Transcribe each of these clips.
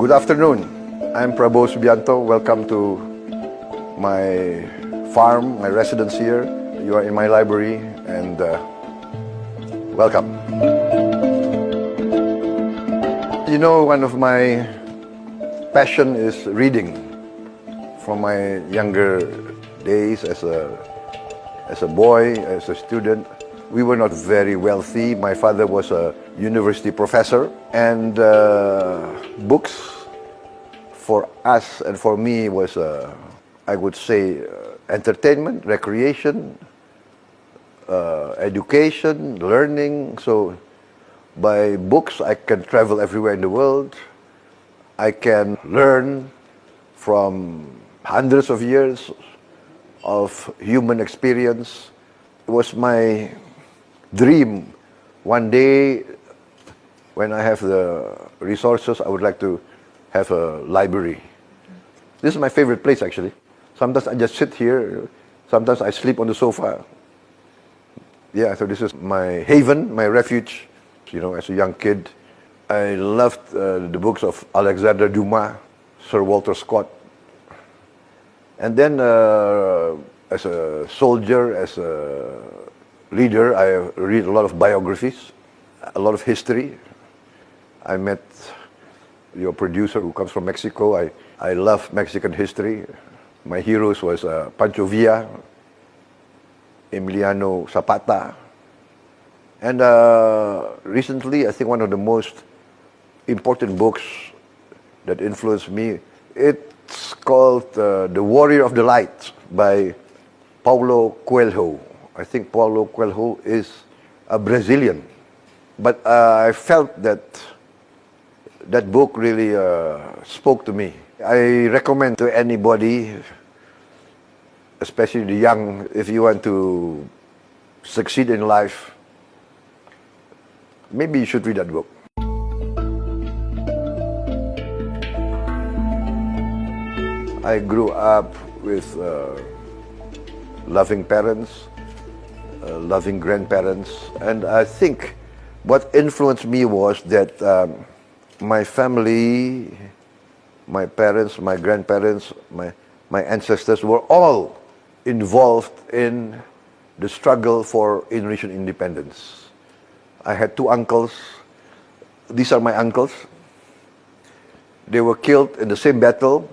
Good afternoon. I'm Prabowo. Welcome to my farm, my residence here. You are in my library, and welcome. You know, one of my passion is reading. From my younger days as a boy, as a student, we were not very wealthy. My father was a university professor, and books for us and for me was, I would say, entertainment, recreation, education, learning. So by books, I can travel everywhere in the world. I can learn from hundreds of years of human experience. It was my dream one day, when I have the resources, I would like to have a library. This is my favorite place, actually. Sometimes I just sit here, sometimes I sleep on the sofa. Yeah, so this is my haven, my refuge. You know, as a young kid, I loved the books of Alexander Dumas, Sir Walter Scott. And then as a soldier, as a reader, I read a lot of biographies, a lot of history. I met your producer who comes from Mexico. I love Mexican history. My heroes was Pancho Villa, Emiliano Zapata. And recently, I think one of the most important books that influenced me, it's called The Warrior of the Light by Paulo Coelho. I think Paulo Coelho is a Brazilian. But I felt that that book really spoke to me. I recommend to anybody, especially the young, if you want to succeed in life, maybe you should read that book. I grew up with loving parents, loving grandparents, and I think what influenced me was that my family, my parents, my grandparents, my ancestors were all involved in the struggle for Indonesian independence. I had two uncles. These are my uncles. They were killed in the same battle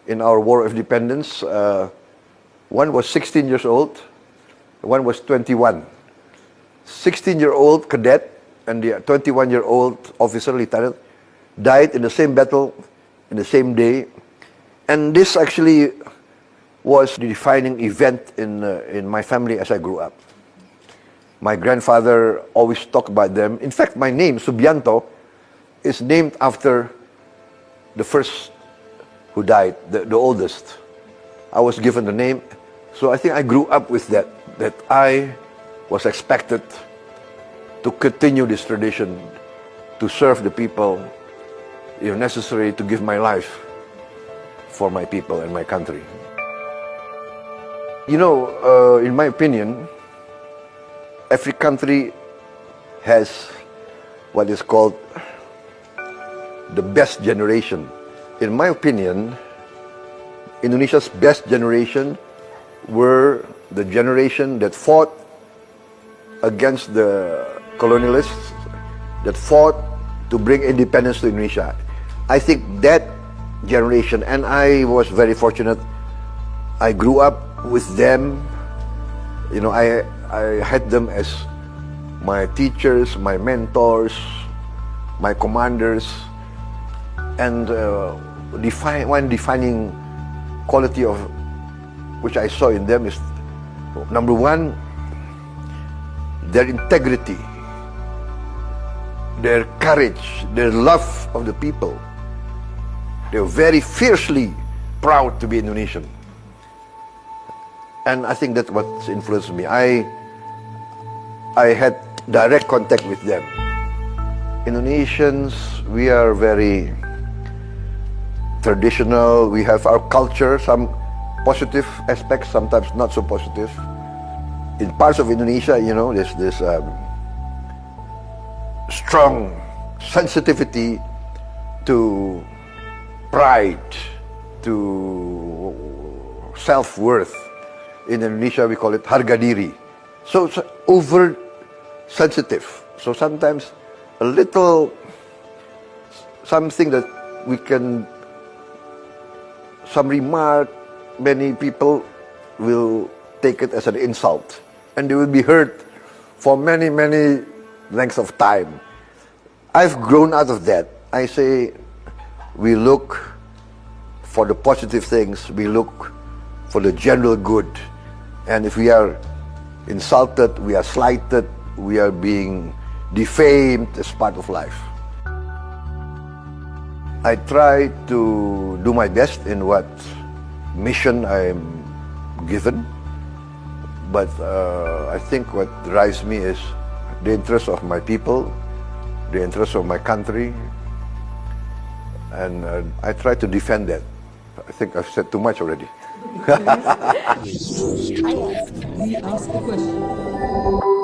in our War of Independence. One was 16 years old, one was 21. 16-year-old cadet and the 21-year-old officer, lieutenant, died in the same battle, in the same day. And this actually was the defining event in my family as I grew up. My grandfather always talked about them. In fact, my name, Subianto, is named after the first who died, the oldest. I was given the name. So I think I grew up with that I was expected to continue this tradition, to serve the people, if necessary, to give my life for my people and my country. You know, in my opinion, every country has what is called the best generation. In my opinion, Indonesia's best generation were the generation that fought against the colonialists, that fought to bring independence to Indonesia. I think that generation, and I was very fortunate, I grew up with them. You know, I had them as my teachers, my mentors, my commanders, and one defining quality of which I saw in them is, number one, their integrity, their courage, their love of the people. They were very fiercely proud to be Indonesian. And I think that's what influenced me. I had direct contact with them. Indonesians, we are very traditional. We have our culture, some positive aspects, sometimes not so positive. In parts of Indonesia, you know, there's this strong sensitivity to pride, to self-worth. In Indonesia, we call it harga diri. So it's over sensitive. So sometimes a little something that we can, some remark, many people will take it as an insult, and they will be hurt for many, many lengths of time. I've grown out of that. I say we look for the positive things, we look for the general good. And if we are insulted, we are slighted, we are being defamed as part of life. I try to do my best in what mission I'm given, but I think what drives me is the interest of my people, the interest of my country, and I try to defend that. I think I've said too much already. We ask the question.